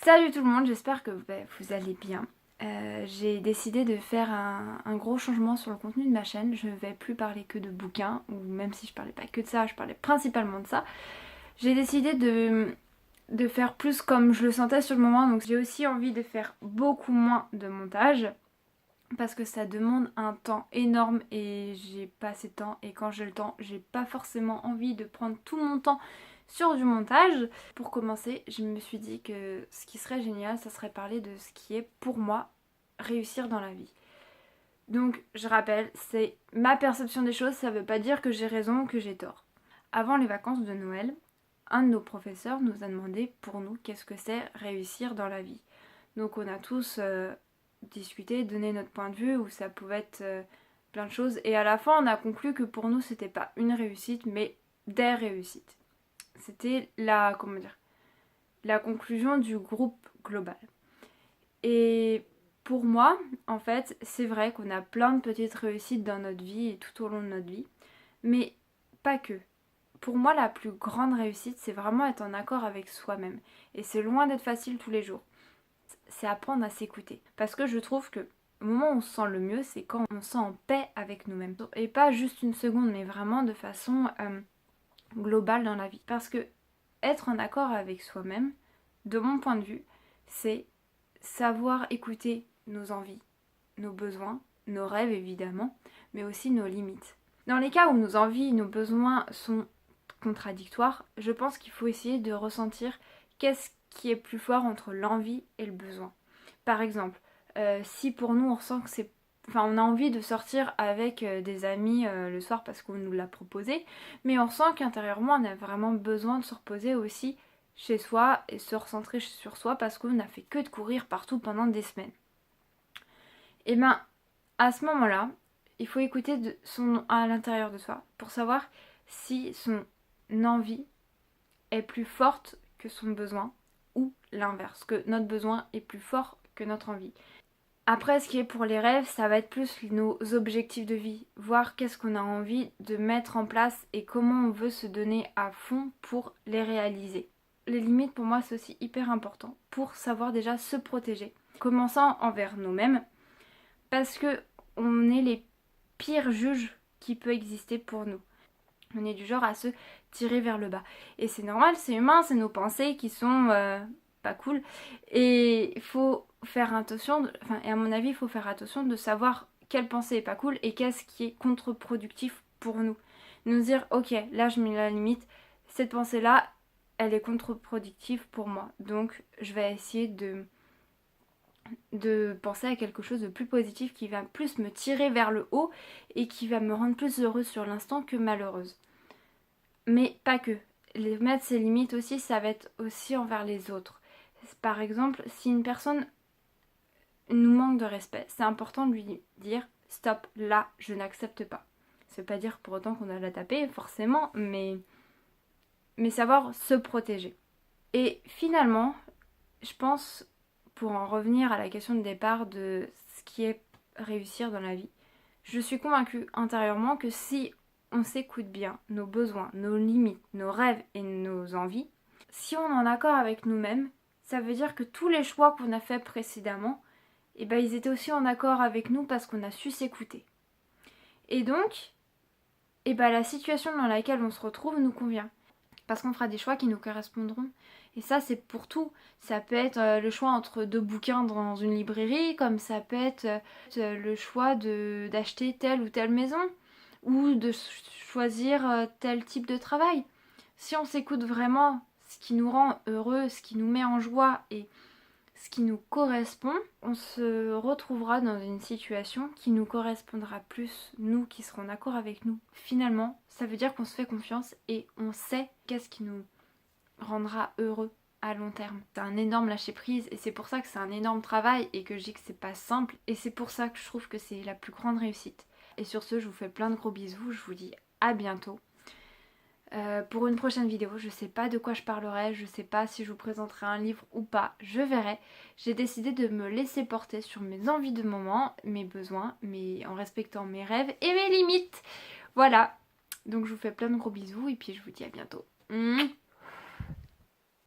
Salut tout le monde, j'espère que vous allez bien. J'ai décidé de faire un gros changement sur le contenu de ma chaîne. Je ne vais plus parler que de bouquins, ou même si je parlais pas que de ça, je parlais principalement de ça. J'ai décidé de faire plus comme je le sentais sur le moment, donc j'ai aussi envie de faire beaucoup moins de montage. Parce que ça demande un temps énorme et j'ai pas assez de temps, et quand j'ai le temps, j'ai pas forcément envie de prendre tout mon temps sur du montage. Pour commencer, je me suis dit que ce qui serait génial, ça serait parler de ce qui est pour moi réussir dans la vie. Donc je rappelle, c'est ma perception des choses, ça veut pas dire que j'ai raison ou que j'ai tort. Avant les vacances de Noël, un de nos professeurs nous a demandé pour nous qu'est-ce que c'est réussir dans la vie. Donc on a tous discuté, donné notre point de vue, où ça pouvait être plein de choses, et à la fin on a conclu que pour nous c'était pas une réussite mais des réussites. C'était la conclusion du groupe global. Et pour moi, en fait, c'est vrai qu'on a plein de petites réussites dans notre vie et tout au long de notre vie, mais pas que. Pour moi, la plus grande réussite, c'est vraiment être en accord avec soi-même. Et c'est loin d'être facile tous les jours. C'est apprendre à s'écouter. Parce que je trouve que le moment où on se sent le mieux, c'est quand on se sent en paix avec nous-mêmes. Et pas juste une seconde, mais vraiment de façon globale dans la vie. Parce que être en accord avec soi-même, de mon point de vue, c'est savoir écouter nos envies, nos besoins, nos rêves évidemment, mais aussi nos limites. Dans les cas où nos envies, nos besoins sont contradictoires, je pense qu'il faut essayer de ressentir qu'est-ce qui est plus fort entre l'envie et le besoin. Par exemple, si pour nous on ressent que c'est... Enfin, on a envie de sortir avec des amis le soir parce qu'on nous l'a proposé, mais on ressent qu'intérieurement on a vraiment besoin de se reposer aussi chez soi et se recentrer sur soi parce qu'on n'a fait que de courir partout pendant des semaines. Et bien, à ce moment-là, il faut écouter à l'intérieur de soi pour savoir si son envie est plus forte que son besoin ou l'inverse, que notre besoin est plus fort que notre envie. Après, ce qui est pour les rêves, ça va être plus nos objectifs de vie, voir qu'est-ce qu'on a envie de mettre en place et comment on veut se donner à fond pour les réaliser. Les limites, pour moi, c'est aussi hyper important pour savoir déjà se protéger, commençant envers nous-mêmes, parce que on est les pires juges qui peut exister pour nous. On est du genre à se tirer vers le bas. Et c'est normal, c'est humain, c'est nos pensées qui sont pas cool. Et il faut faire attention, et à mon avis, il faut faire attention de savoir quelle pensée est pas cool et qu'est-ce qui est contre-productif pour nous. Nous dire, ok, là je mets la limite, cette pensée-là, elle est contre-productive pour moi. Donc je vais essayer de penser à quelque chose de plus positif qui va plus me tirer vers le haut et qui va me rendre plus heureuse sur l'instant que malheureuse. Mais pas que. Mettre ses limites aussi, ça va être aussi envers les autres. Par exemple, si une personne nous manque de respect, c'est important de lui dire stop, là, je n'accepte pas. Ça veut pas dire pour autant qu'on doit la taper, forcément, mais savoir se protéger. Et finalement, je pense, pour en revenir à la question de départ de ce qui est réussir dans la vie, je suis convaincue intérieurement que si on s'écoute bien, nos besoins, nos limites, nos rêves et nos envies, si on est en accord avec nous-mêmes, ça veut dire que tous les choix qu'on a faits précédemment, ils étaient aussi en accord avec nous parce qu'on a su s'écouter. Et donc, la situation dans laquelle on se retrouve nous convient. Parce qu'on fera des choix qui nous correspondront. Et ça, c'est pour tout. Ça peut être le choix entre deux bouquins dans une librairie, comme ça peut être le choix d'acheter telle ou telle maison, ou de choisir tel type de travail. Si on s'écoute vraiment ce qui nous rend heureux, ce qui nous met en joie et ce qui nous correspond, on se retrouvera dans une situation qui nous correspondra plus, nous qui serons d'accord avec nous. Finalement, ça veut dire qu'on se fait confiance et on sait qu'est-ce qui nous rendra heureux à long terme. C'est un énorme lâcher prise et c'est pour ça que c'est un énorme travail et que je dis que c'est pas simple, et c'est pour ça que je trouve que c'est la plus grande réussite. Et sur ce, je vous fais plein de gros bisous, je vous dis à bientôt. Pour une prochaine vidéo, je sais pas de quoi je parlerai, je sais pas si je vous présenterai un livre ou pas, je verrai. J'ai décidé de me laisser porter sur mes envies de moment, mes besoins, mais en respectant mes rêves et mes limites. Voilà, donc je vous fais plein de gros bisous et puis je vous dis à bientôt.